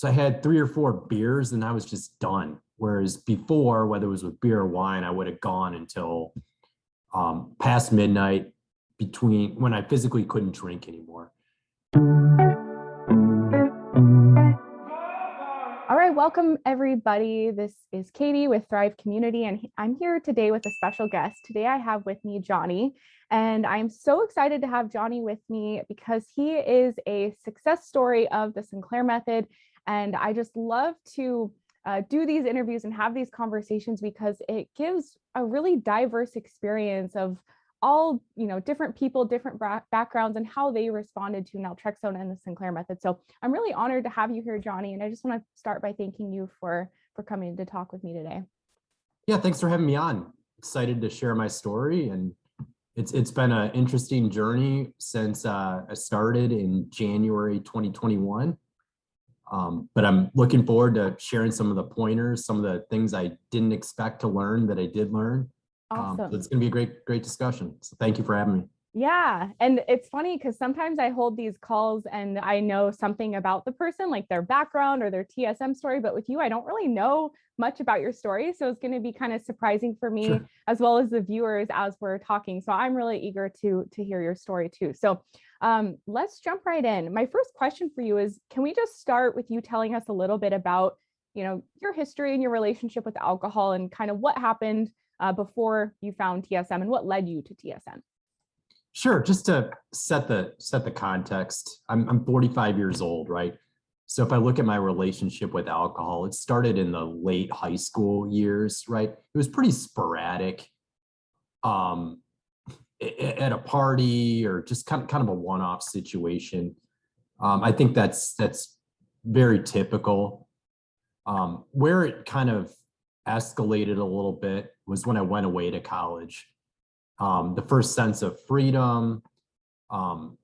So I had 3 or 4 beers and I was just done. Whereas before, whether it was with beer or wine, I would have gone until past midnight between when I physically couldn't drink anymore. All right, welcome everybody. This is Katie with Thrive Community, and I'm here today with a special guest. Today I have with me Johnny, and I'm so excited to have Johnny with me because he is a success story of the Sinclair Method. And I just love to do these interviews and have these conversations because it gives a really diverse experience of all different people, different backgrounds, and how they responded to naltrexone and the Sinclair Method. So I'm really honored to have you here, Johnny, and I just want to start by thanking you for coming to talk with me today. Yeah, thanks for having me on. Excited to share my story, and it's been an interesting journey since I started in January 2021. But I'm looking forward to sharing some of the pointers, some of the things I didn't expect to learn that I did learn. Awesome. So it's going to be a great discussion. So thank you for having me. Yeah. And it's funny because sometimes I hold these calls and I know something about the person, like their background or their TSM story. But with you, I don't really know much about your story. So it's going to be kind of surprising for me, Sure. as well as the viewers as we're talking. So I'm really eager to hear your story too. So let's jump right in. My first question for you is, can we just start with you telling us a little bit about, your history and your relationship with alcohol and kind of what happened before you found TSM and what led you to TSM? Sure. Just to set the context, I'm 45 years old, right? So if I look at my relationship with alcohol, it started in the late high school years, right? It was pretty sporadic, um, at a party or just kind of a one-off situation. I think that's very typical. Where it kind of escalated a little bit was when I went away to college. The first sense of freedom, um,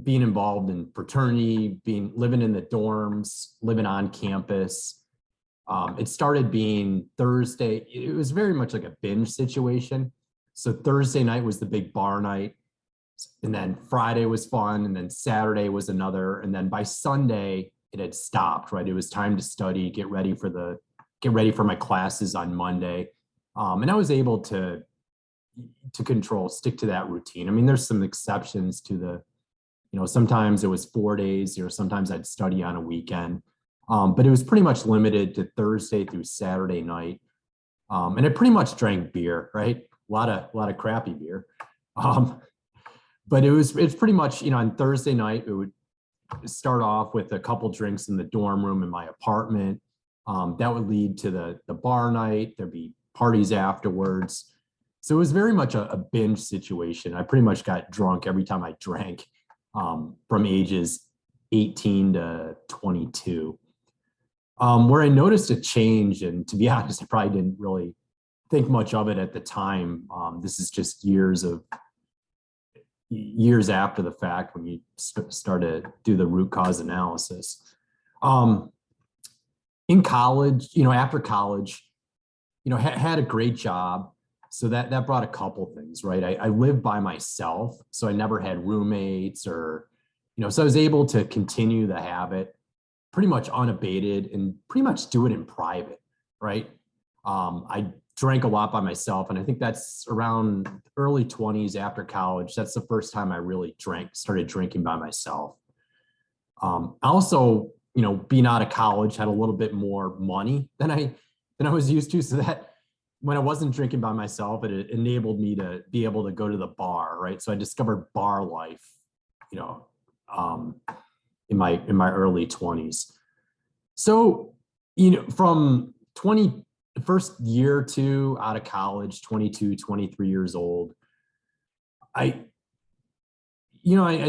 being involved in fraternity, living in the dorms, living on campus. It started being Thursday. It was very much like a binge situation. So Thursday night was the big bar night, and then Friday was fun, and then Saturday was another, and then by Sunday it had stopped. Right, it was time to study, get ready for my classes on Monday, and I was able to stick to that routine. I mean, there's some exceptions to sometimes it was 4 days, sometimes I'd study on a weekend. But it was pretty much limited to Thursday through Saturday night. And I pretty much drank beer, right? A lot of crappy beer. But it's pretty much, on Thursday night, it would start off with a couple drinks in the dorm room in my apartment. That would lead to the bar night. There'd be parties afterwards. So it was very much a binge situation. I pretty much got drunk every time I drank, from ages 18 to 22. Where I noticed a change, and to be honest, I probably didn't really think much of it at the time. This is just years after the fact when you start to do the root cause analysis. In college, after college, had a great job. So that brought a couple things, right? I lived by myself, so I never had roommates or, so I was able to continue the habit pretty much unabated and pretty much do it in private, right? I drank a lot by myself, and I think that's around early 20s after college. That's the first time I really started drinking by myself. Also, being out of college, had a little bit more money than I was used to, so that when I wasn't drinking by myself, it enabled me to be able to go to the bar, right? So I discovered bar life, in my early 20s. So, from first year or two out of college, 22, 23 years old, I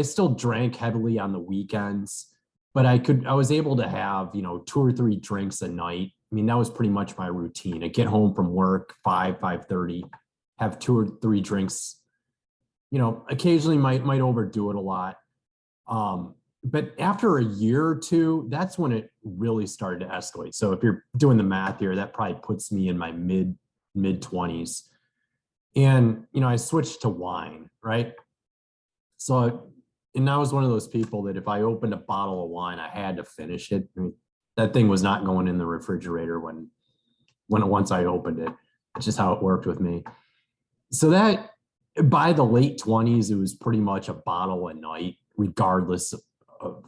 still drank heavily on the weekends, but I was able to have, 2 or 3 drinks a night. I mean, that was pretty much my routine. I get home from work, 5:30, have 2 or 3 drinks, occasionally might overdo it a lot. But after a year or two, that's when it really started to escalate. So if you're doing the math here, that probably puts me in my mid 20s. And, I switched to wine, right? And I was one of those people that if I opened a bottle of wine, I had to finish it. I mean, that thing was not going in the refrigerator once I opened it. It's just how it worked with me. So that by the late 20s, it was pretty much a bottle a night, regardless of,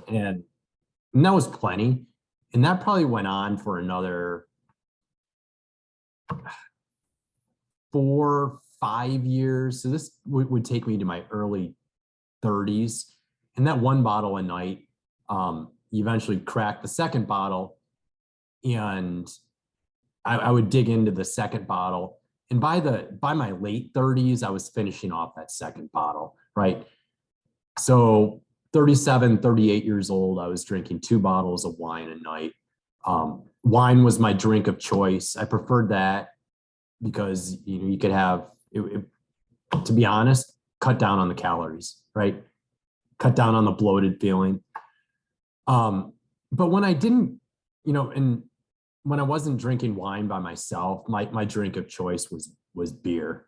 and that was plenty. And that probably went on for another 4, 5 years. So this would take me to my early 30s. And that one bottle a night, you eventually crack the second bottle, and I would dig into the second bottle. And by my late 30s, I was finishing off that second bottle, right? So 37, 38 years old, I was drinking 2 bottles of wine a night. Wine was my drink of choice. I preferred that because you could have it, to be honest, cut down on the calories, right? Cut down on the bloated feeling. But when I didn't, and when I wasn't drinking wine by myself, my drink of choice was beer.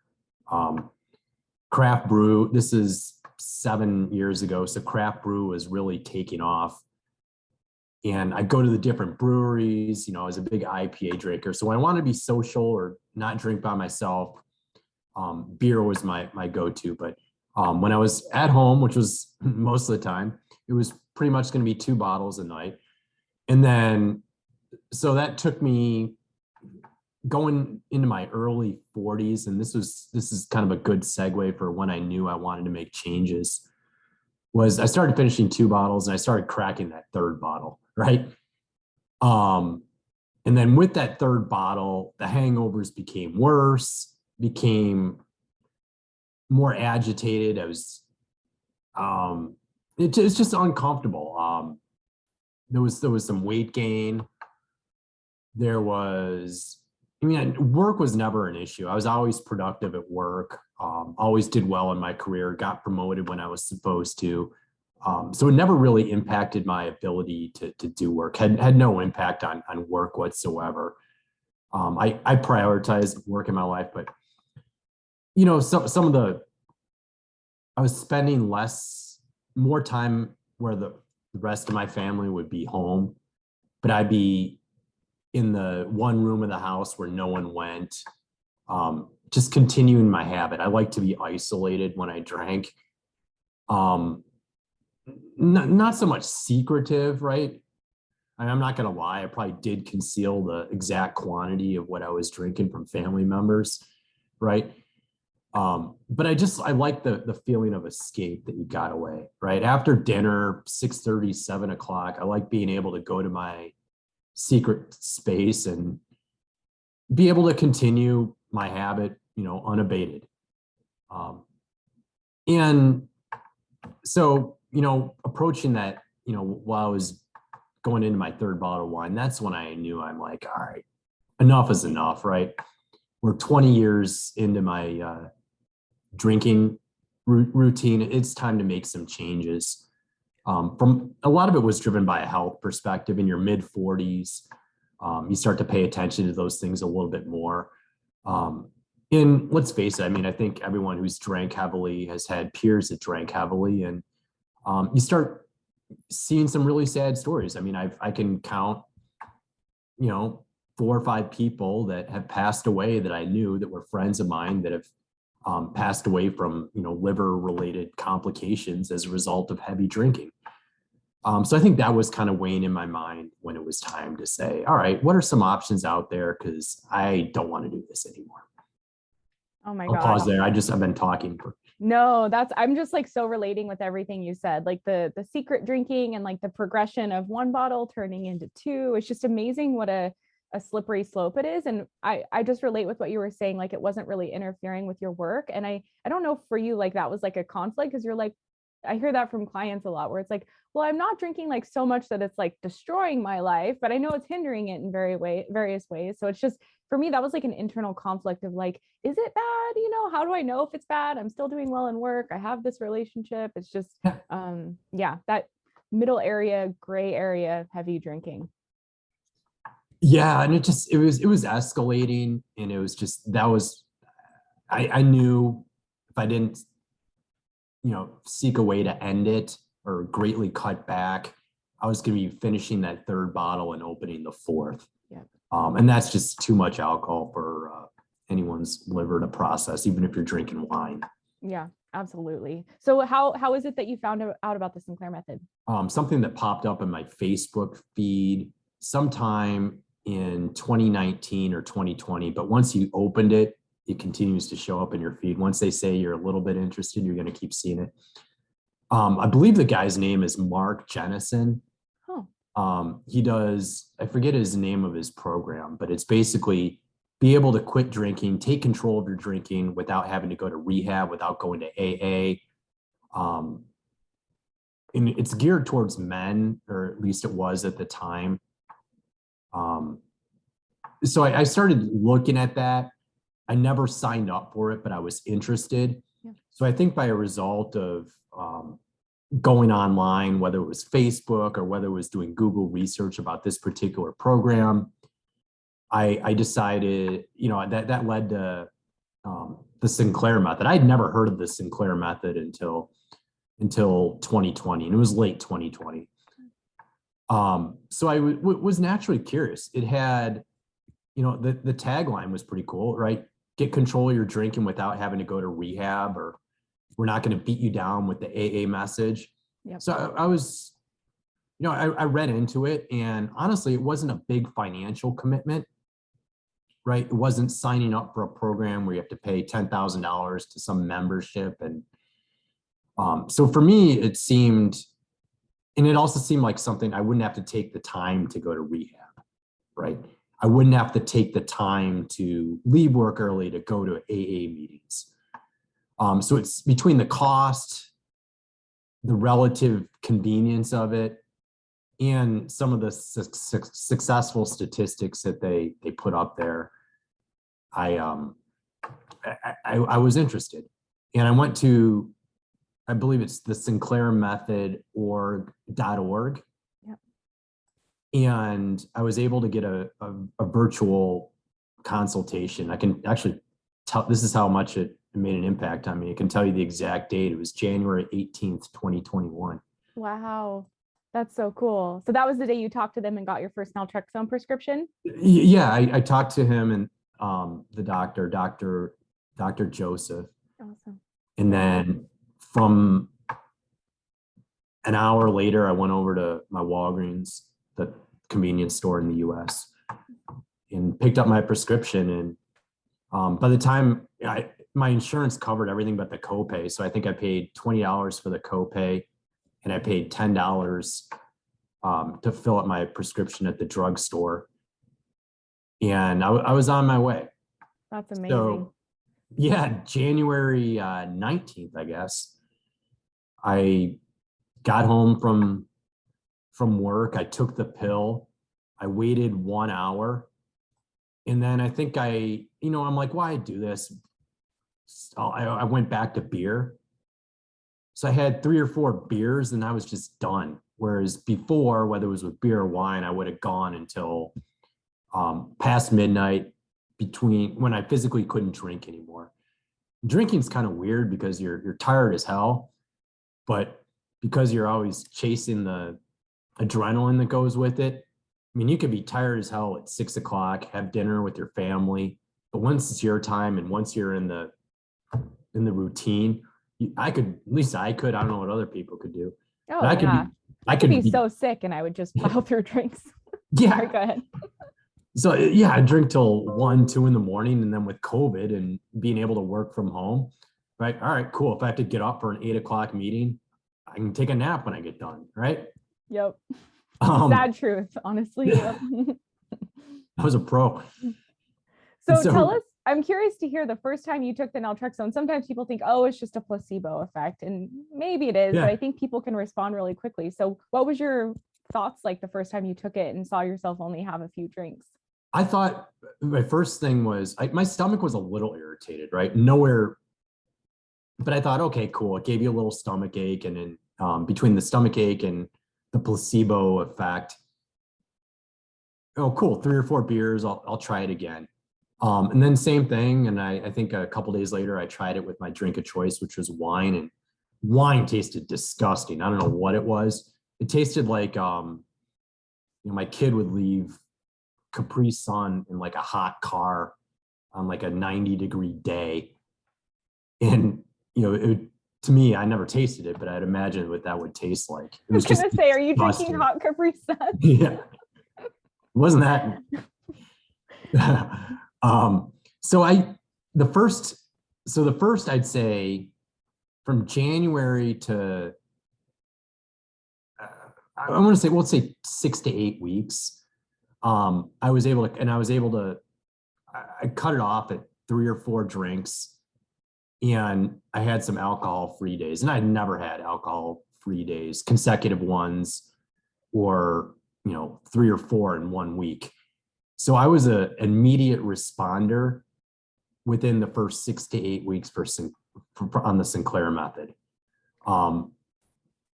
Craft brew, this is 7 years ago, so craft brew was really taking off. And I go to the different breweries, I was a big IPA drinker. So when I wanted to be social or not drink by myself, beer was my go-to. But when I was at home, which was most of the time, it was pretty much going to be 2 bottles a night. And then, so that took me going into my early 40s. And this is kind of a good segue for when I knew I wanted to make changes. Was I started finishing 2 bottles and I started cracking that third bottle, right? And then with that third bottle, the hangovers became worse, became more agitated. I was, it's just uncomfortable. There was some weight gain. There was, work was never an issue. I was always productive at work, always did well in my career, got promoted when I was supposed to. So it never really impacted my ability to do work, had no impact on work whatsoever. I prioritized work in my life, but some of I was spending more time where the rest of my family would be home, but I'd be in the one room of the house where no one went, just continuing my habit. I like to be isolated when I drank. Not so much secretive, right? I'm not going to lie. I probably did conceal the exact quantity of what I was drinking from family members, right? But I like the feeling of escape that you got away, right? After dinner, 6:30, 7 o'clock, I like being able to go to my secret space and be able to continue my habit, unabated. And so, approaching that, while I was going into my third bottle of wine, that's when I knew I'm like, all right, enough is enough, right? We're 20 years into my drinking routine. It's time to make some changes. From a lot of it was driven by a health perspective. In your mid 40s, you start to pay attention to those things a little bit more. And let's face it, I think everyone who's drank heavily has had peers that drank heavily, and you start seeing some really sad stories. I can count, 4 or 5 people that have passed away that I knew that were friends of mine that have passed away from, liver related complications as a result of heavy drinking. So I think that was kind of weighing in my mind when it was time to say, all right, what are some options out there? Because I don't want to do this anymore. Oh my I'll God. pause there. I've been talking for. No, I'm just like so relating with everything you said, like the secret drinking and like the progression of 1 bottle turning into 2. It's just amazing what a slippery slope it is. And I just relate with what you were saying, like it wasn't really interfering with your work. And I don't know if for you, like that was like a conflict, because you're like, I hear that from clients a lot where it's like, well, I'm not drinking like so much that it's like destroying my life, but I know it's hindering it in various ways. So it's just, for me, that was like an internal conflict of like, is it bad? How do I know if it's bad? I'm still doing well in work. I have this relationship. It's just, that middle area, gray area, heavy drinking. Yeah. And it was escalating, and it was just, I knew if I didn't, seek a way to end it or greatly cut back, I was going to be finishing that third bottle and opening the fourth. Yeah. And that's just too much alcohol for anyone's liver to process, even if you're drinking wine. Yeah, absolutely. So how is it that you found out about the Sinclair method? Something that popped up in my Facebook feed sometime in 2019 or 2020. But once you opened it, it continues to show up in your feed. Once they say you're a little bit interested, you're going to keep seeing it. I believe the guy's name is Mark Jennison. He does, I forget his name of his program, but it's basically be able to quit drinking, take control of your drinking without having to go to rehab, without going to AA. And it's geared towards men, or at least it was at the time. So I started looking at that. I never signed up for it, but I was interested. Yeah. So I think by a result of going online, whether it was Facebook or whether it was doing Google research about this particular program, I decided, that led to the Sinclair method. I'd never heard of the Sinclair method until 2020, and it was late 2020. So I was naturally curious. It had, the tagline was pretty cool, right? Get control of your drinking without having to go to rehab, or we're not going to beat you down with the AA message. Yep. So I was, I read into it, and honestly, it wasn't a big financial commitment, right? It wasn't signing up for a program where you have to pay $10,000 to some membership. And so for me, it seemed, and it also seemed like something I wouldn't have to take the time to go to rehab, right? I wouldn't have to take the time to leave work early to go to AA meetings. So it's between the cost, the relative convenience of it, and some of the successful statistics that they put up there. I was interested, and I went to, I believe it's the Sinclair Method .org. Yep. And I was able to get a virtual consultation. I can actually tell, this is how much it made an impact on me. I can tell you the exact date. It was January 18th, 2021. Wow. That's so cool. So that was the day you talked to them and got your first naltrexone prescription? Yeah, I talked to him and the doctor, Dr. Joseph. Awesome. And then from an hour later, I went over to my Walgreens, the convenience store in the US, and picked up my prescription. And by the time my insurance covered everything but the copay. So I think I paid $20 for the copay, and I paid $10 to fill up my prescription at the drugstore. And I was on my way. That's amazing. So yeah, January 19th, I guess, I got home from work. I took the pill. I waited 1 hour. And then I think I'm like, why do this? I went back to beer. So I had 3 or 4 beers and I was just done. Whereas before, whether it was with beer or wine, I would have gone until past midnight, between when I physically couldn't drink anymore. Drinking's kind of weird because you're tired as hell, but because you're always chasing the adrenaline that goes with it. I mean, you could be tired as hell at 6 o'clock, have dinner with your family, but once it's your time and once you're in the routine, I could I don't know what other people could do. Oh, but yeah. I could be so sick and I would just plow through drinks. Yeah. Sorry, go ahead. So yeah, I drink till 1, 2 in the morning, and then with COVID and being able to work from home, right? All right, cool. If I have to get up for an 8 o'clock meeting, I can take a nap when I get done, right? Yep. Sad truth, honestly. Yep. I was a pro. So tell us, I'm curious to hear the first time you took the naltrexone. Sometimes people think, oh, it's just a placebo effect, and maybe it is, but I think people can respond really quickly. So what was your thoughts like the first time you took it and saw yourself only have a few drinks? I thought my first thing was my stomach was a little irritated, right? Nowhere, but I thought, okay, cool. It gave you a little stomach ache, and then between the stomach ache and the placebo effect, oh, cool, 3 or 4 beers, I'll try it again. And then same thing, and I think a couple days later, I tried it with my drink of choice, which was wine, and wine tasted disgusting. I don't know what it was. it tasted like, my kid would leave Capri Sun in like a hot car on like a 90-degree day. And, to me, I never tasted it, but I'd imagine what that would taste like. It I was was just gonna say, are you drinking disgusting. hot Capri Sun? Yeah. Wasn't that? um, so I, the first, so the first I'd say from January to, I want to say, well, let's say 6 to 8 weeks. I was able to, I cut it off at 3 or 4 drinks, and I had some alcohol-free days, and I'd never had alcohol-free days, consecutive ones, or 3 or 4 in 1 week. So I was an immediate responder within the first 6 to 8 weeks on the Sinclair method.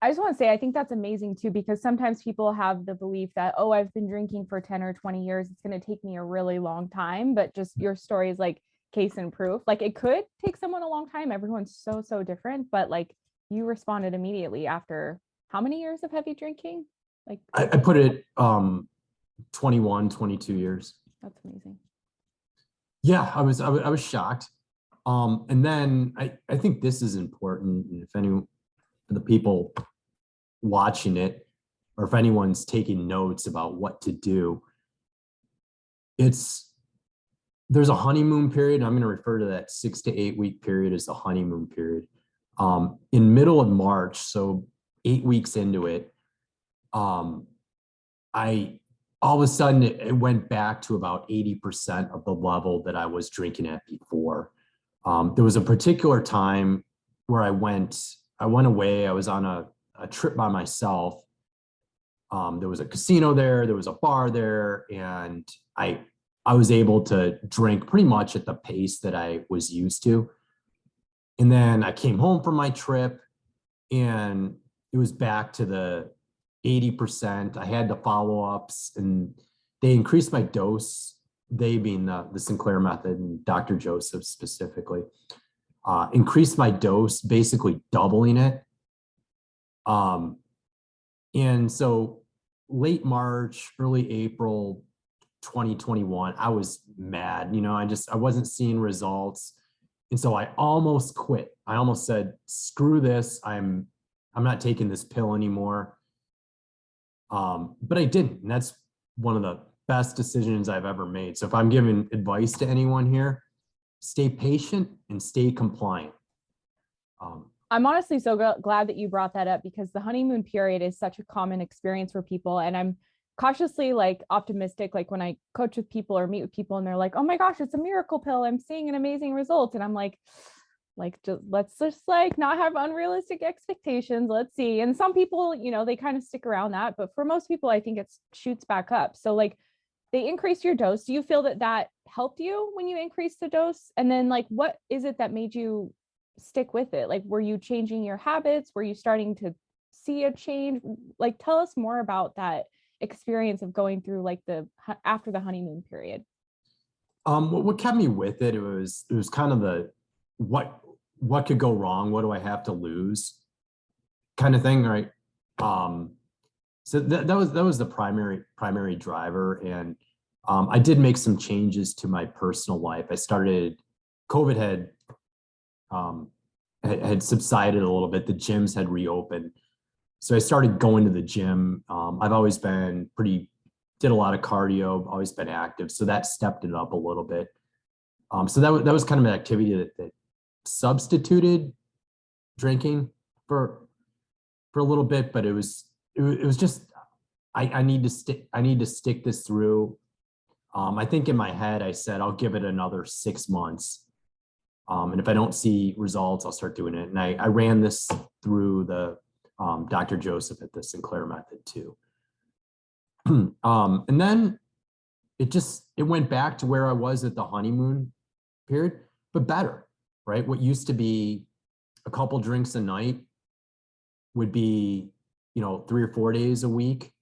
I just want to say, I think that's amazing too, because sometimes people have the belief that, oh, I've been drinking for 10 or 20 years. It's going to take me a really long time. But just your story is like case and proof. Like it could take someone a long time. Everyone's so different. But like you responded immediately after how many years of heavy drinking? Like I put it 21, 22 years. That's amazing. Yeah, I was shocked. And then I think this is important. And if the people watching it, or if anyone's taking notes about what to do, there's a honeymoon period. I'm going to refer to that 6 to 8 week period as the honeymoon period. In middle of March, so 8 weeks into it, I all of a sudden it went back to about 80% of the level that I was drinking at before. There was a particular time where I went away. I was on a trip by myself. There was a casino there was a bar there, and I was able to drink pretty much at the pace that I was used to. And then I came home from my trip, and it was back to the 80%. I had the follow-ups, and they increased my dose, they being the Sinclair method and Dr. Joseph specifically, increased my dose, basically doubling it. And so late March, early April 2021, I was mad. I wasn't seeing results. And so I almost quit. I almost said, screw this. I'm not taking this pill anymore. But I didn't. And that's one of the best decisions I've ever made. So if I'm giving advice to anyone here, stay patient and stay compliant. I'm honestly so glad that you brought that up, because the honeymoon period is such a common experience for people. And I'm cautiously like optimistic, like when I coach with people or meet with people and they're like, oh my gosh, it's a miracle pill, I'm seeing an amazing result. And I'm like let's just like not have unrealistic expectations. Let's see. And some people, they kind of stick around that, but for most people, I think it shoots back up. So like they increase your dose. Do you feel that helped you when you increased the dose? And then like, what is it that made you stick with it? Like, were you changing your habits? Were you starting to see a change? Like, tell us more about that experience of going through like after the honeymoon period. What kept me with it, it was kind of the what could go wrong? What do I have to lose? Kind of thing, right? So that was the primary driver. And I did make some changes to my personal life. COVID had subsided a little bit. The gyms had reopened. So I started going to the gym. I've always been did a lot of cardio, always been active. So that stepped it up a little bit. So that was kind of an activity that substituted drinking for a little bit, but it was just, I need to stick this through. I think in my head, I said, I'll give it another 6 months. And if I don't see results, I'll start doing it. And I ran this through the Dr. Joseph at the Sinclair Method too. And then it went back to where I was at the honeymoon period, but better, right? What used to be a couple drinks a night would be, 3 or 4 days a week,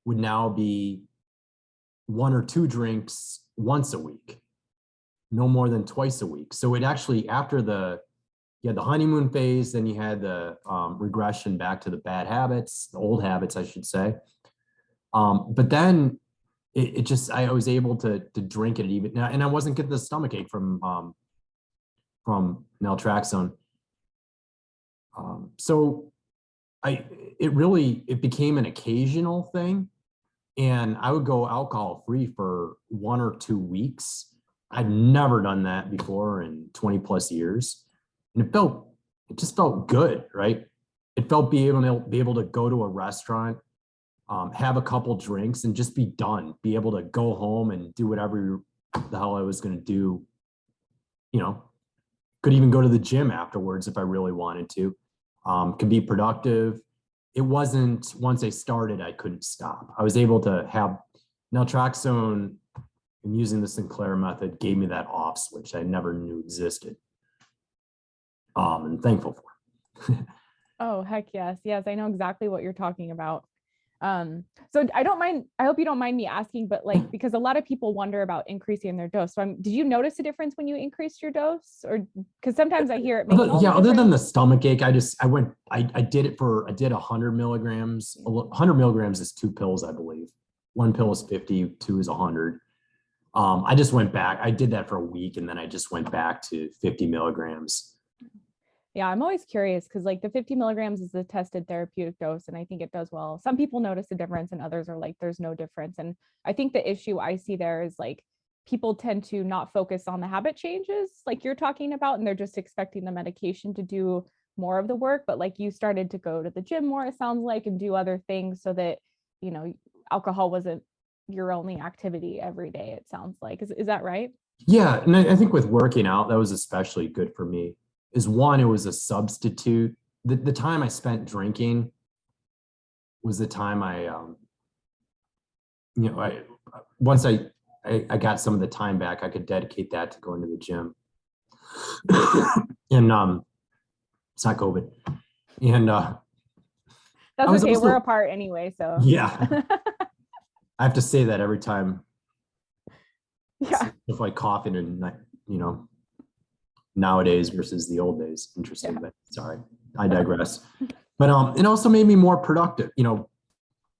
would now be 1 or 2 drinks once a week, no more than twice a week. So it actually, after the you had the honeymoon phase, then you had the regression back to the bad habits, the old habits, I should say. But then it just, I was able to drink it even, and I wasn't getting the stomach ache from Naltrexone. So it became an occasional thing, and I would go alcohol free for 1 or 2 weeks. I'd never done that before in 20 plus years. And it just felt good, right? It felt be able to go to a restaurant, have a couple drinks and just be done, be able to go home and do whatever the hell I was going to do. You know, could even go to the gym afterwards if I really wanted to. Could be productive. It wasn't, once I started, I couldn't stop. I was able to have naltrexone, and using the Sinclair method gave me that off switch I never knew existed. And thankful for. Oh, heck yes. Yes, I know exactly what you're talking about. So I don't mind, I hope you don't mind me asking, but like, because a lot of people wonder about increasing their dose. So did you notice a difference when you increased your dose? Or because sometimes I hear it makes all the other than difference. the stomach ache, I did 100 milligrams. 100 milligrams is 2 pills, I believe. 1 pill is 50, 2 is 100. I just went back. I did that for a week, and then I just went back to 50 milligrams. Yeah, I'm always curious because like the 50 milligrams is the tested therapeutic dose, and I think it does well. Some people notice a difference and others are like, there's no difference. And I think the issue I see there is like people tend to not focus on the habit changes like you're talking about, and they're just expecting the medication to do more of the work. But like you started to go to the gym more, it sounds like, and do other things so that, you know, alcohol wasn't your only activity every day, it sounds like. Is that right? Yeah, and I think with working out, that was especially good for me. Is one, it was a substitute. The time I spent drinking was the time once I got some of the time back, I could dedicate that to going to the gym. And it's not COVID. And That's was okay. also, We're apart anyway, so yeah. I have to say that every time. yeah. If like coughing and, nowadays versus the old days. Interesting, Yeah. but sorry, I digress. But it also made me more productive.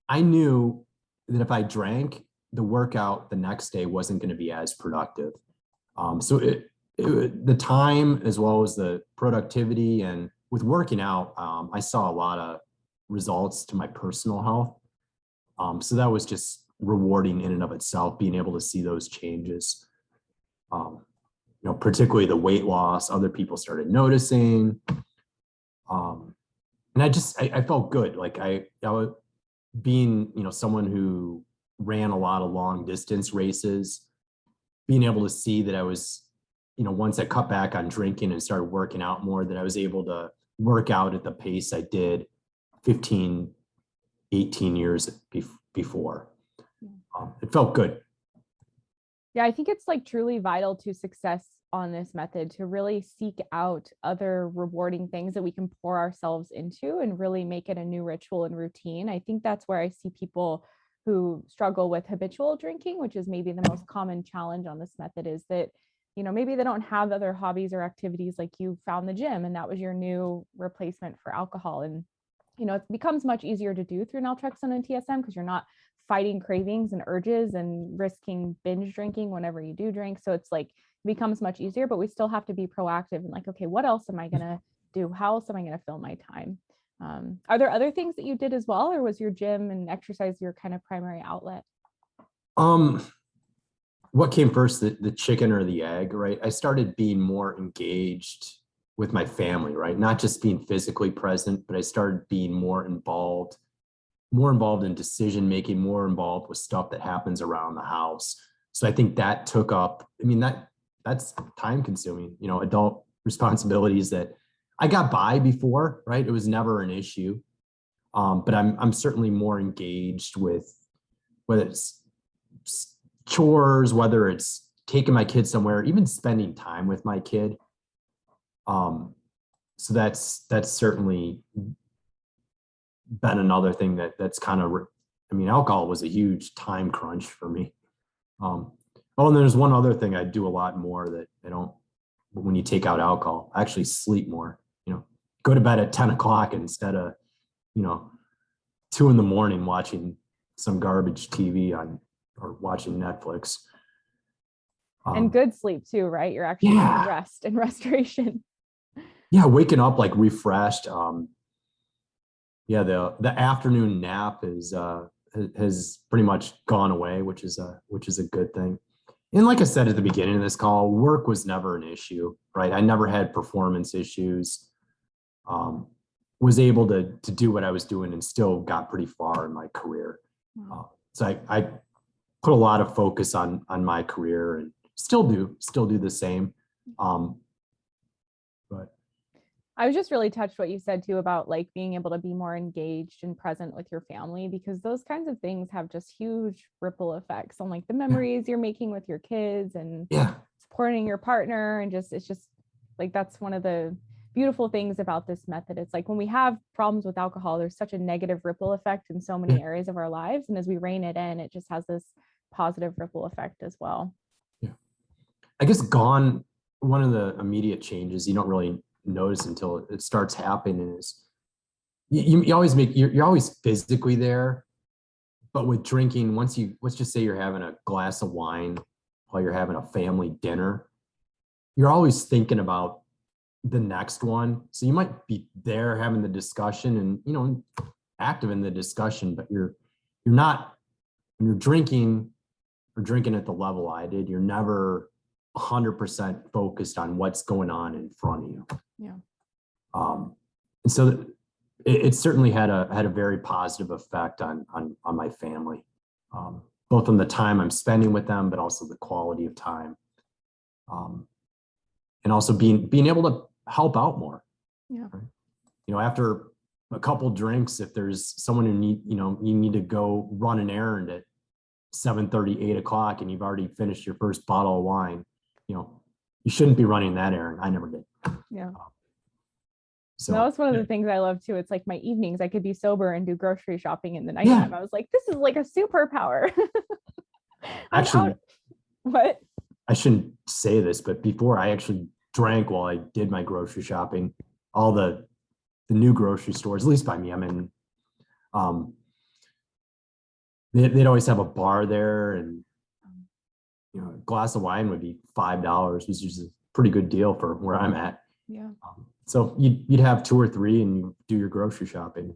I knew that if I drank, the workout the next day wasn't going to be as productive. So the time as well as the productivity, and with working out, I saw a lot of results to my personal health. So that was just rewarding in and of itself, being able to see those changes. Particularly the weight loss, other people started noticing. And I felt good. Like I was being, someone who ran a lot of long distance races, being able to see that I was, once I cut back on drinking and started working out more, that I was able to work out at the pace I did 15, 18 years before. It felt good. Yeah, I think it's like truly vital to success on this method to really seek out other rewarding things that we can pour ourselves into and really make it a new ritual and routine. I think that's where I see people who struggle with habitual drinking, which is maybe the most common challenge on this method, is that, maybe they don't have other hobbies or activities like you found the gym and that was your new replacement for alcohol. And, it becomes much easier to do through naltrexone and TSM because you're not fighting cravings and urges and risking binge drinking whenever you do drink. So it's like it becomes much easier, but we still have to be proactive and like, okay, what else am I going to do? How else am I going to fill my time? Are there other things that you did as well, or was your gym and exercise your kind of primary outlet? What came first, the chicken or the egg, right? I started being more engaged with my family, right? Not just being physically present, but I started being more involved in decision making, more involved with stuff that happens around the house. So I think that took up, that's time consuming, adult responsibilities that I got by before, right? It was never an issue. But I'm certainly more engaged with whether it's chores, whether it's taking my kid somewhere, even spending time with my kid. So that's certainly been another thing that's kind of, alcohol was a huge time crunch for me. And there's one other thing I do a lot more that I don't when you take out alcohol. I actually sleep more, go to bed at 10 o'clock instead of, 2 a.m. watching some garbage TV or watching Netflix. And good sleep too, right? You're actually getting rest and restoration. Yeah, waking up like refreshed. The afternoon nap has pretty much gone away, which is a good thing. And like I said at the beginning of this call, work was never an issue, right? I never had performance issues. Was able to do what I was doing and still got pretty far in my career. So I put a lot of focus on my career and still do the same. But I was just really touched what you said too about like being able to be more engaged and present with your family, because those kinds of things have just huge ripple effects on like the memories you're making with your kids and supporting your partner. And it's just like, that's one of the beautiful things about this method. It's like when we have problems with alcohol, there's such a negative ripple effect in so many areas of our lives. And as we rein it in, it just has this positive ripple effect as well. Yeah. I guess one of the immediate changes you don't really notice until it starts happening is you always you're always physically there, but with drinking, let's just say you're having a glass of wine while you're having a family dinner, you're always thinking about the next one. So you might be there having the discussion and active in the discussion, but you're not, when you're drinking or drinking at the level I did, you're never 100% focused on what's going on in front of you. Yeah. And so it certainly had a very positive effect on my family, both on the time I'm spending with them, but also the quality of time, and also being able to help out more. Yeah. Right? After a couple drinks, if there's someone who you need to go run an errand at 7:30, 8 o'clock, and you've already finished your first bottle of wine, you shouldn't be running that errand. I never did. Yeah. So that's one of the things I love too. It's like my evenings, I could be sober and do grocery shopping in the nighttime. I was like, this is like a superpower. Actually, what? I shouldn't say this, but before I actually drank while I did my grocery shopping, all the new grocery stores, at least by me, I'm in, they'd always have a bar there, and a glass of wine would be $5, which is a pretty good deal for where I'm at. Yeah. So you'd have 2 or 3 and you do your grocery shopping,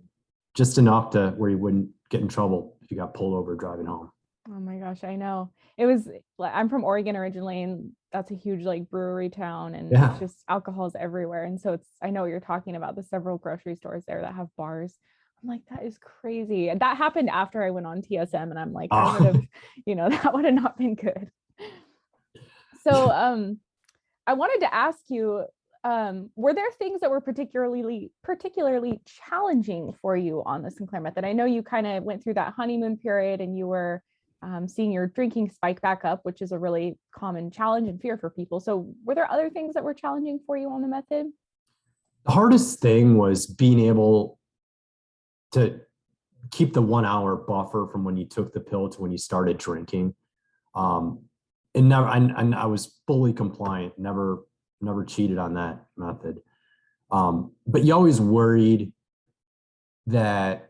just enough to where you wouldn't get in trouble if you got pulled over driving home. Oh my gosh, I know. I'm from Oregon originally, and that's a huge like brewery town, and it's just alcohol's everywhere. And so I know what you're talking about, the several grocery stores there that have bars. I'm like, that is crazy. And that happened after I went on TSM, and I'm like, I would have, that would have not been good. So I wanted to ask you, were there things that were particularly challenging for you on the Sinclair Method? I know you kind of went through that honeymoon period, and you were seeing your drinking spike back up, which is a really common challenge and fear for people. So were there other things that were challenging for you on the method? The hardest thing was being able to keep the 1 hour buffer from when you took the pill to when you started drinking. And I was fully compliant, never cheated on that method. But you always worried that,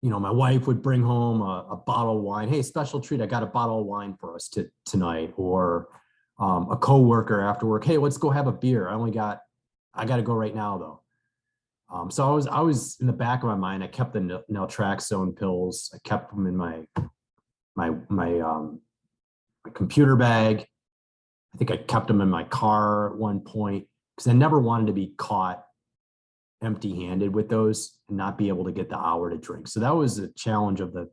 my wife would bring home a bottle of wine. Hey, special treat, I got a bottle of wine for us tonight. Or a coworker after work. Hey, let's go have a beer. I got to go right now though. So I was in the back of my mind, I kept the Naltrexone pills. I kept them in my computer bag. I think I kept them in my car at one point because I never wanted to be caught empty-handed with those and not be able to get the hour to drink. So that was a challenge of the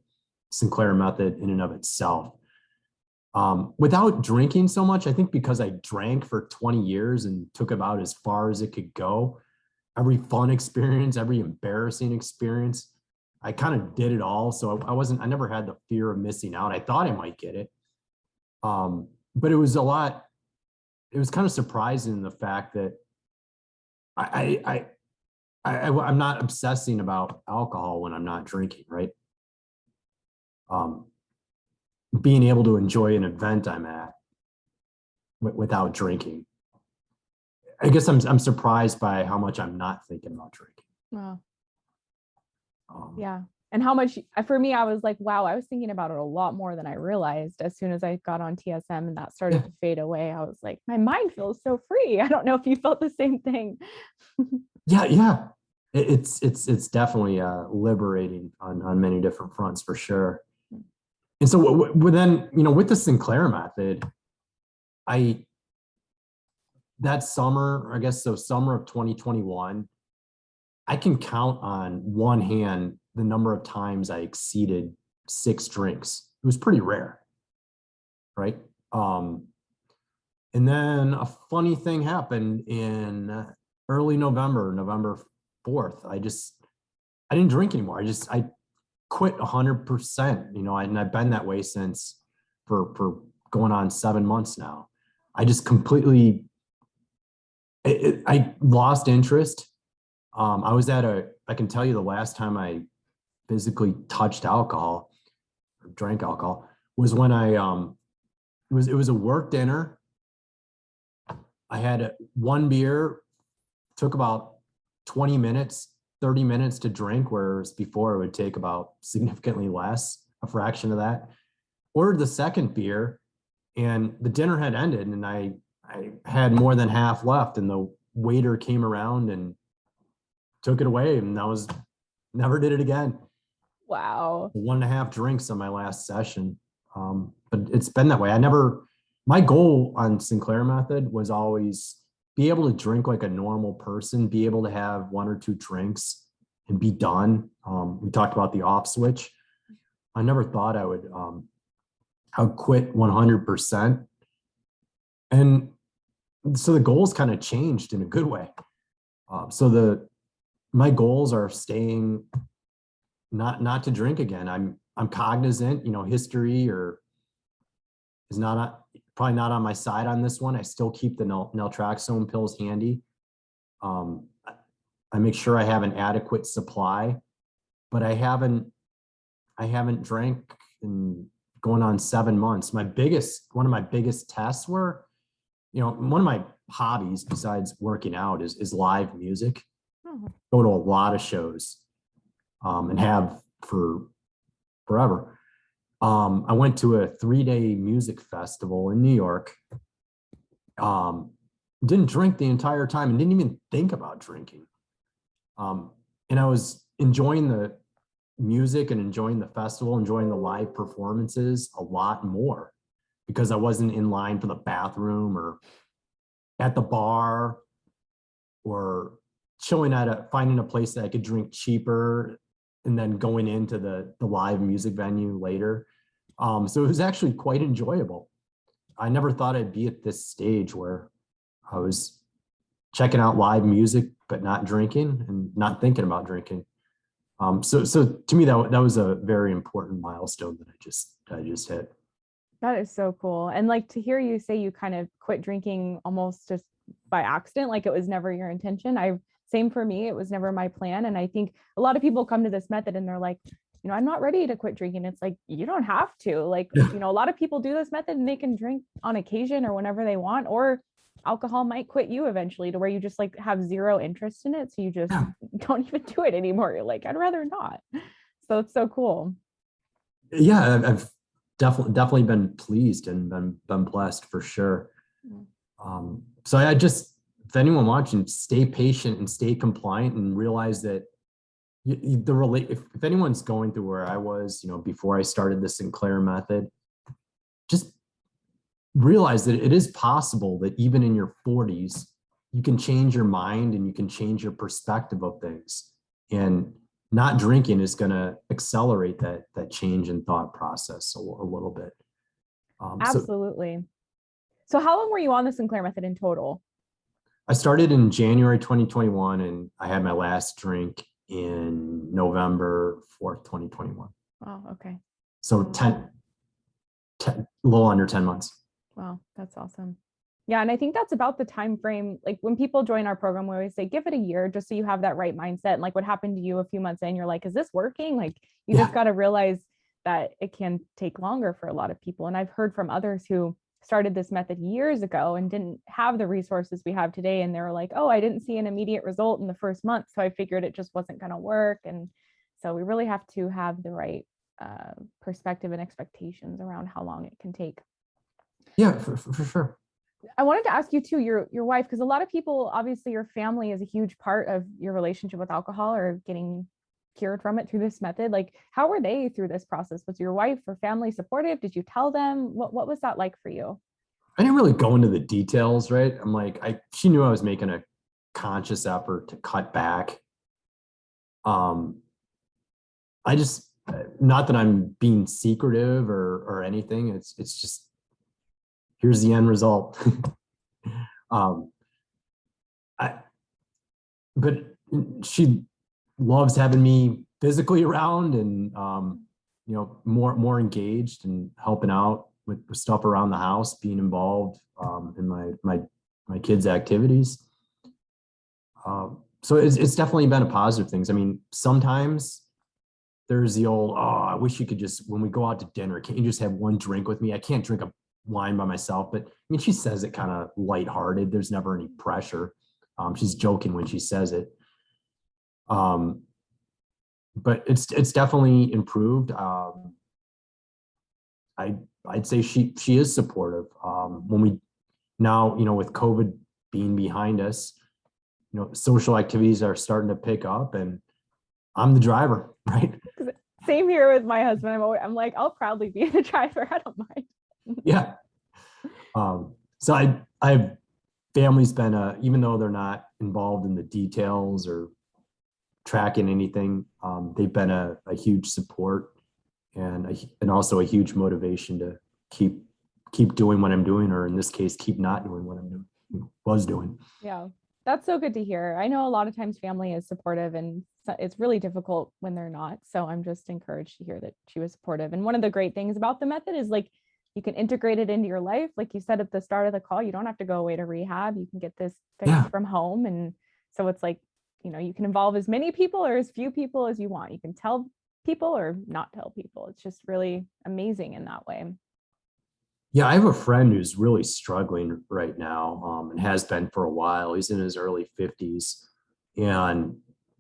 Sinclair Method in and of itself. Without drinking so much, I think because I drank for 20 years and took about as far as it could go, every fun experience, every embarrassing experience, I kind of did it all. So I never had the fear of missing out. I thought I might get it. But it was kind of surprising in the fact that I'm not obsessing about alcohol when I'm not drinking, right? Being able to enjoy an event I'm at without drinking. I guess I'm surprised by how much I'm not thinking about drinking. Wow. Um, Yeah. And how much for me, I was like, wow, I was thinking about it a lot more than I realized as soon as I got on TSM and that started yeah, to fade away. I was like, my mind feels so free. I don't know if you felt the same thing. yeah. It's definitely liberating on many different fronts for sure. And so then, with the Sinclair method, I that summer, I guess so summer of 2021, I can count on one hand the number of times I exceeded 6 drinks. It was pretty rare, right? And then a funny thing happened in early November, November 4th. I didn't drink anymore. I quit 100%, and I've been that way since for going on 7 months now. I just completely, I lost interest. I can tell you the last time I physically touched alcohol or drank alcohol was when it was a work dinner. I had one beer, took about 20 minutes, 30 minutes to drink, whereas before it would take about significantly less, a fraction of that. Ordered the second beer, and the dinner had ended, and I had more than half left, and the waiter came around and took it away, and that was never did it again. Wow. 1.5 drinks on my last session. But it's been that way. My goal on Sinclair Method was always be able to drink like a normal person, be able to have 1 or 2 drinks and be done. We talked about the off switch. I never thought I would quit 100%. And so the goals kind of changed in a good way. My goals are staying not to drink again. I'm cognizant, history or is probably not on my side on this one. I still keep the naltrexone pills handy. I make sure I have an adequate supply, but I haven't drank in going on 7 months. One of my biggest tests were, one of my hobbies besides working out is live music. Oh. Go to a lot of shows, and have for forever. I went to a 3-day music festival in New York. Didn't drink the entire time and didn't even think about drinking. And I was enjoying the music and enjoying the festival, enjoying the live performances a lot more because I wasn't in line for the bathroom or at the bar or finding a place that I could drink cheaper and then going into the live music venue later. So it was actually quite enjoyable. I never thought I'd be at this stage where I was checking out live music, but not drinking and not thinking about drinking. So to me, that was a very important milestone that I just hit. That is so cool. And like to hear you say you kind of quit drinking almost just by accident, like it was never your intention. Same for me. It was never my plan. And I think a lot of people come to this method and they're like, I'm not ready to quit drinking. It's like, you don't have to. Like, a lot of people do this method and they can drink on occasion or whenever they want, or alcohol might quit you eventually to where you just like have zero interest in it. So you just don't even do it anymore. You're like, I'd rather not. So it's so cool. Yeah, I've definitely been pleased and been blessed for sure. So if anyone watching, stay patient and stay compliant and realize that if anyone's going through where I was, before I started the Sinclair method, just realize that it is possible that even in your 40s, you can change your mind and you can change your perspective of things. And not drinking is going to accelerate that change in thought process a little bit. Absolutely. So how long were you on the Sinclair method in total? I started in January 2021 and I had my last drink in November 4th, 2021. Oh, okay. So a little under 10 months. Wow, that's awesome. Yeah, and I think that's about the time frame. Like when people join our program, we always say, give it a year just so you have that right mindset. And like what happened to you a few months in, you're like, is this working? Like you just got to realize that it can take longer for a lot of people. And I've heard from others who started this method years ago and didn't have the resources we have today. And they were like, oh, I didn't see an immediate result in the first month. So I figured it just wasn't going to work. And so we really have to have the right perspective and expectations around how long it can take. Yeah, for sure. I wanted to ask you too, your wife, because a lot of people, obviously your family is a huge part of your relationship with alcohol or getting cured from it through this method. Like, how were they through this process? Was your wife or family supportive? Did you tell them? What was that like for you? I didn't really go into the details, right? I'm like, she knew I was making a conscious effort to cut back. I just, not that I'm being secretive or anything. It's just, here's the end result. um, I, but she loves having me physically around and, more engaged and helping out with stuff around the house, being involved in my kids' activities. So it's definitely been a positive thing. I mean, sometimes there's the old, oh, I wish you could just, when we go out to dinner, can't you just have one drink with me? I can't drink a wine by myself. But I mean, she says it kind of lighthearted. There's never any pressure. She's joking when she says it. But it's definitely improved. I'd say she is supportive. When we now, with COVID being behind us, social activities are starting to pick up, and I'm the driver, right? Same here with my husband. I'm like, I'll proudly be the driver. I don't mind. Yeah. So I've family's been even though they're not involved in the details or tracking anything, they've been a huge support and also a huge motivation to keep doing what I'm doing, or in this case, keep not doing what I'm was doing. Yeah. That's so good to hear. I know a lot of times family is supportive and it's really difficult when they're not. So I'm just encouraged to hear that she was supportive. And one of the great things about the method is like, you can integrate it into your life. Like you said at the start of the call, you don't have to go away to rehab. You can get this fixed from home. And so it's like, you can involve as many people or as few people as you want. You can tell people or not tell people. It's just really amazing in that way. Yeah, I have a friend who's really struggling right now, and has been for a while. He's in his early 50s, and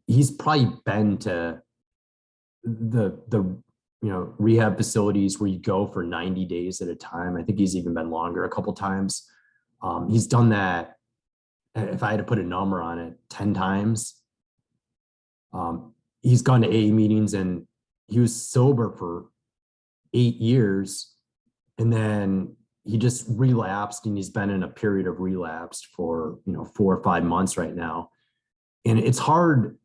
he's probably been to the rehab facilities where you go for 90 days at a time. I think he's even been longer a couple times. He's done that, if I had to put a number on it, 10 times. He's gone to AA meetings, and he was sober for 8 years. And then he just relapsed, and he's been in a period of relapse for 4 or 5 months right now. And it's hard.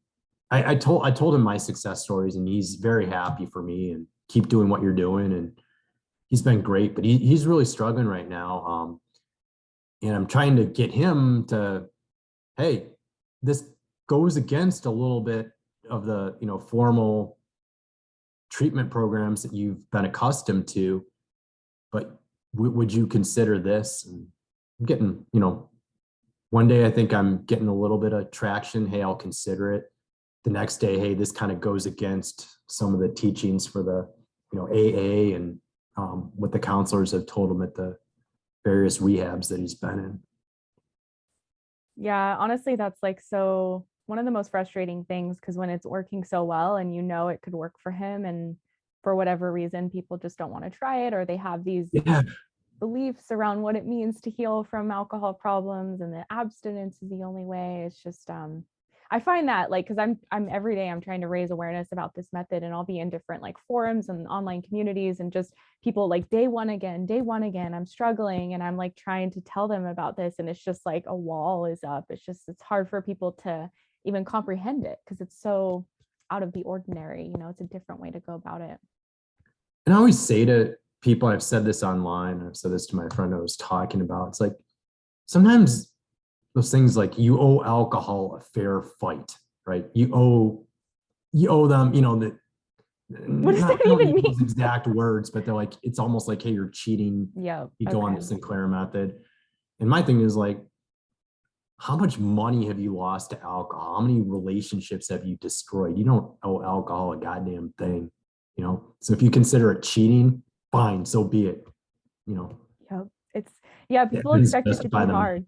I told him my success stories, and he's very happy for me and keep doing what you're doing. And he's been great, but he's really struggling right now. And I'm trying to get him to, hey, this goes against a little bit of the formal treatment programs that you've been accustomed to. But would you consider this? And I'm getting, one day I think I'm getting a little bit of traction. Hey, I'll consider it. The next day, hey, this kind of goes against some of the teachings for the, AA and what the counselors have told him at the various rehabs that he's been in. Yeah, honestly, that's like so one of the most frustrating things, because when it's working so well and it could work for him, and for whatever reason, people just don't want to try it, or they have these beliefs around what it means to heal from alcohol problems and that abstinence is the only way. It's just, I find that like, cause I'm every day I'm trying to raise awareness about this method, and I'll be in different like forums and online communities, and just people like day one again, I'm struggling. And I'm like trying to tell them about this. And it's just like a wall is up. It's hard for people to even comprehend it, because it's so out of the ordinary. It's a different way to go about it. And I always say to people, I've said this online, I've said this to my friend I was talking about, it's like, sometimes those things like you owe alcohol a fair fight, right? You owe them, that. What does that even mean? Those exact words, but they're like, it's almost like, hey, you're cheating. Yeah. You go on the Sinclair Method. And my thing is like, how much money have you lost to alcohol? How many relationships have you destroyed? You don't owe alcohol a goddamn thing, So if you consider it cheating, fine, so be it, Yep. It's, yeah, Yeah, people couldn't expect it to specify be them. hard.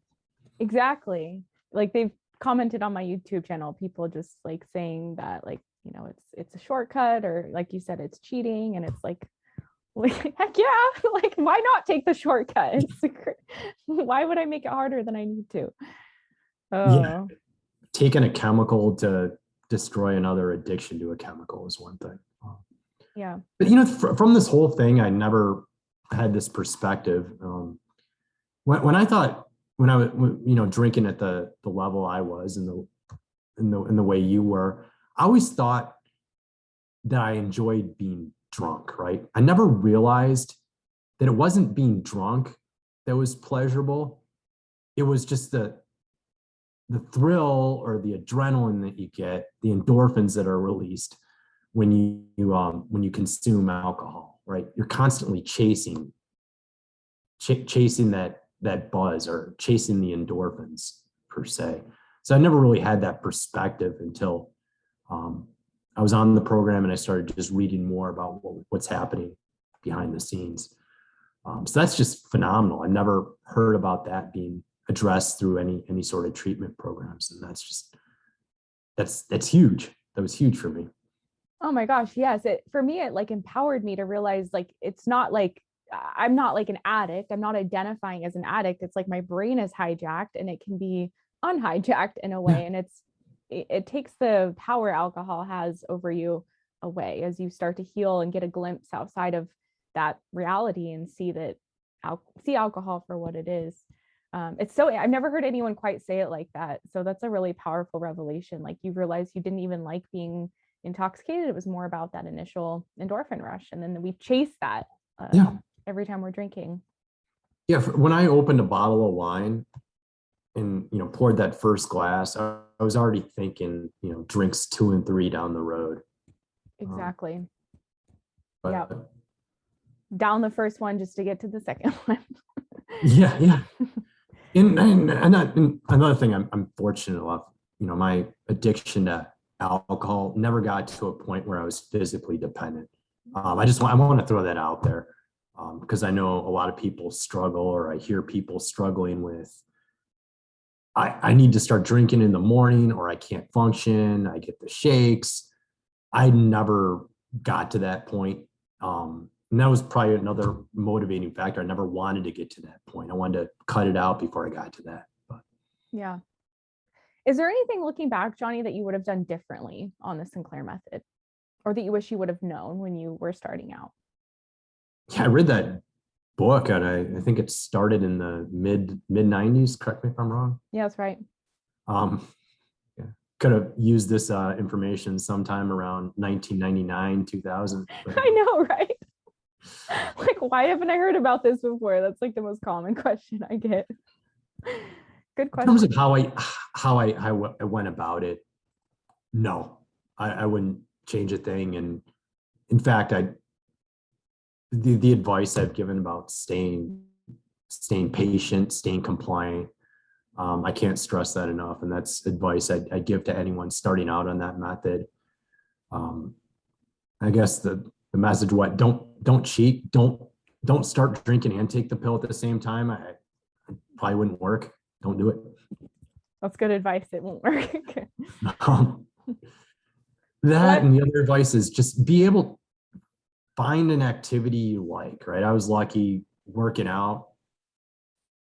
Exactly. Like they've commented on my YouTube channel, people just like saying that like, it's a shortcut, or like you said, it's cheating. And it's like, heck yeah, like why not take the shortcut? Why would I make it harder than I need to? Yeah, Oh, taking a chemical to destroy another addiction to a chemical is one thing. yeah. But from this whole thing, I never had this perspective. When I thought when I was drinking at the level I was in the way you were, I always thought that I enjoyed being drunk. Right? I never realized that it wasn't being drunk that was pleasurable. It was just the thrill or the adrenaline that you get, the endorphins that are released when you consume alcohol, right? You're constantly chasing that buzz or chasing the endorphins per se. So I never really had that perspective until I was on the program and I started just reading more about what's happening behind the scenes. So that's just phenomenal. I never heard about that being addressed through any sort of treatment programs, and that's huge. That was huge for me. Oh my gosh, yes. For me, it like empowered me to realize like it's not like I'm not like an addict. I'm not identifying as an addict. It's like my brain is hijacked and it can be unhijacked in a Yeah, way. And it takes the power alcohol has over you away as you start to heal and get a glimpse outside of that reality and see alcohol for what it is. It's so I've never heard anyone quite say it like that. So that's a really powerful revelation. Like you realize you didn't even like being intoxicated. It was more about that initial endorphin rush, and then we chase that yeah, every time we're drinking. yeah. When I opened a bottle of wine and poured that first glass, I was already thinking drinks 2 and 3 down the road. Um, Exactly. Yeah. but Down the first one just to get to the second one. yeah, yeah. And another thing, I'm fortunate enough. My addiction to alcohol never got to a point where I was physically dependent. I want to throw that out there because I know a lot of people struggle, or I hear people struggling with. I need to start drinking in the morning, or I can't function. I get the shakes. I never got to that point. And that was probably another motivating factor. I never wanted to get to that point. I wanted to cut it out before I got to that. But Yeah. Is there anything looking back, Johnny, that you would have done differently on the Sinclair method, or that you wish you would have known when you were starting out? yeah, I read that book, and I think it started in the mid '90s. Correct me if I'm wrong. Yeah, that's right. Um, yeah, could have used this information sometime around 1999, 2000. But I know, right? Like, why haven't I heard about this before? That's like the most common question I get. Good in terms of question. how I went about it, no, I wouldn't change a thing. And in fact, the advice I've given about staying patient, staying compliant, I can't stress that enough. And that's advice I give to anyone starting out on that method. Um, I guess the message, what, don't cheat, don't start drinking and take the pill at the same time. I probably wouldn't work. Don't do it. That's good advice. It won't work. Um, that What? and the other advice is just be able find an activity you like, right? I was lucky working out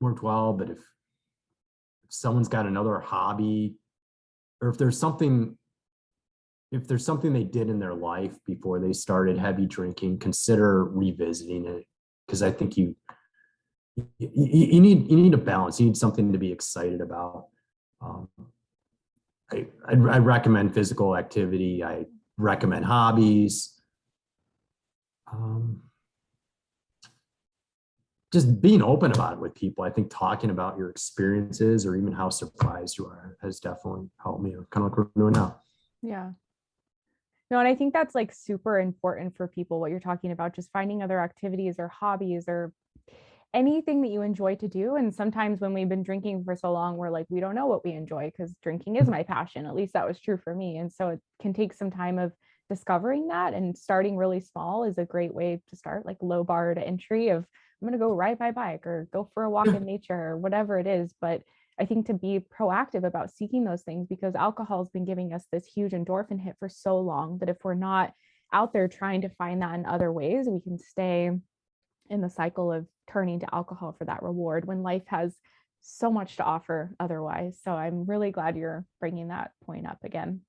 worked well, but if someone's got another hobby, or if there's something they did in their life before they started heavy drinking, consider revisiting it, because I think you need a balance. You need something to be excited about. Um, I recommend physical activity. I recommend hobbies. Um, just being open about it with people. I think talking about your experiences or even how surprised you are has definitely helped me. Kind of like we're doing now. Yeah. No, and I think that's like super important for people, what you're talking about, just finding other activities or hobbies or anything that you enjoy to do. And sometimes when we've been drinking for so long, we're like, we don't know what we enjoy because drinking is my passion. At least that was true for me. And so it can take some time of discovering that, and starting really small is a great way to start, like low bar to entry of I'm going to go ride my bike or go for a walk in nature or whatever it is. But I think to be proactive about seeking those things, because alcohol has been giving us this huge endorphin hit for so long that if we're not out there trying to find that in other ways, we can stay in the cycle of turning to alcohol for that reward when life has so much to offer otherwise. So I'm really glad you're bringing that point up again.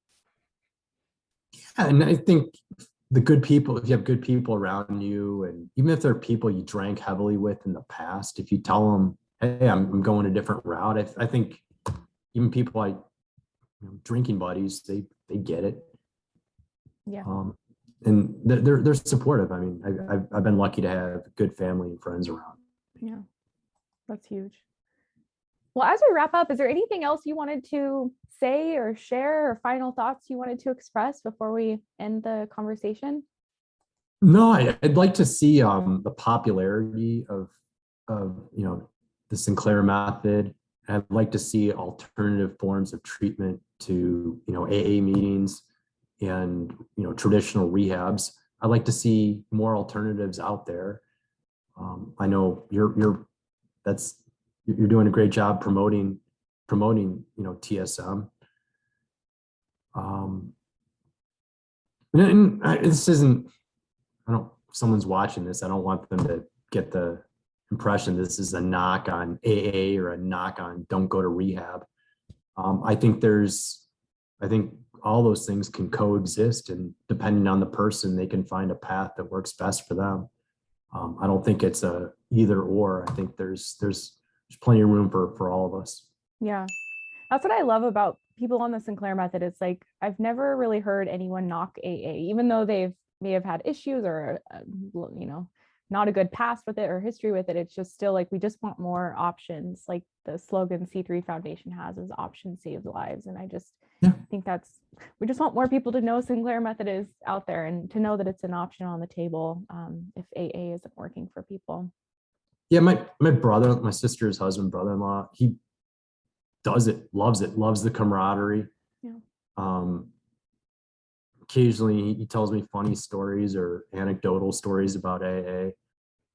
And I think the good people, if you have good people around you, and even if they're people you drank heavily with in the past, if you tell them, hey, I'm going a different route, I think even people like drinking buddies, they get it. Yeah. And they're supportive. I mean, I've been lucky to have good family and friends around. Yeah, that's huge. Well, as we wrap up, is there anything else you wanted to say or share or final thoughts you wanted to express before we end the conversation? No, I'd like to see the popularity of the Sinclair method. I'd like to see alternative forms of treatment to AA meetings and traditional rehabs. I'd like to see more alternatives out there. I know you're doing a great job promoting TSM. This isn't, if someone's watching this, I don't want them to get the impression this is a knock on AA or a knock on don't go to rehab. I think all those things can coexist, and depending on the person, they can find a path that works best for them. I don't think it's a either or. I think there's plenty of room for all of us. Yeah, that's what I love about people on the Sinclair method. It's like I've never really heard anyone knock AA, even though they may have had issues or not a good past with it or history with it. It's just still like we just want more options. Like the slogan C3 Foundation has is options save lives, and I just think we just want more people to know Sinclair Method is out there and to know that it's an option on the table if AA isn't working for people. Yeah, my brother, my sister's husband, brother-in-law, he does it, loves the camaraderie. Yeah. Occasionally he tells me funny stories or anecdotal stories about AA.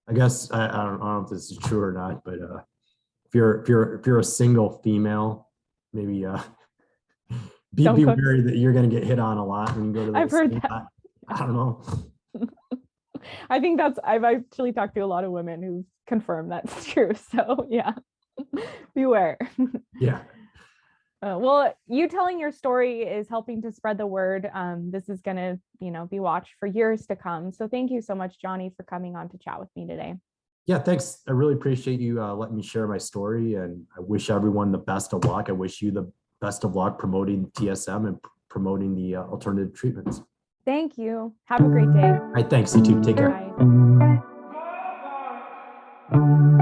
I guess I don't know if this is true or not, but if you're a single female, maybe be wary that you're going to get hit on a lot when you go to the I've heard that. I don't know. I think I've actually talked to a lot of women who confirm that's true. So yeah, beware. Yeah. Well, you telling your story is helping to spread the word. This is going to, be watched for years to come. So thank you so much, Johnny, for coming on to chat with me today. Yeah, thanks. I really appreciate you letting me share my story, and I wish everyone the best of luck. I wish you the best of luck promoting TSM and promoting the alternative treatments. Thank you. Have a great day. All right, thanks. You too. Take care. Bye.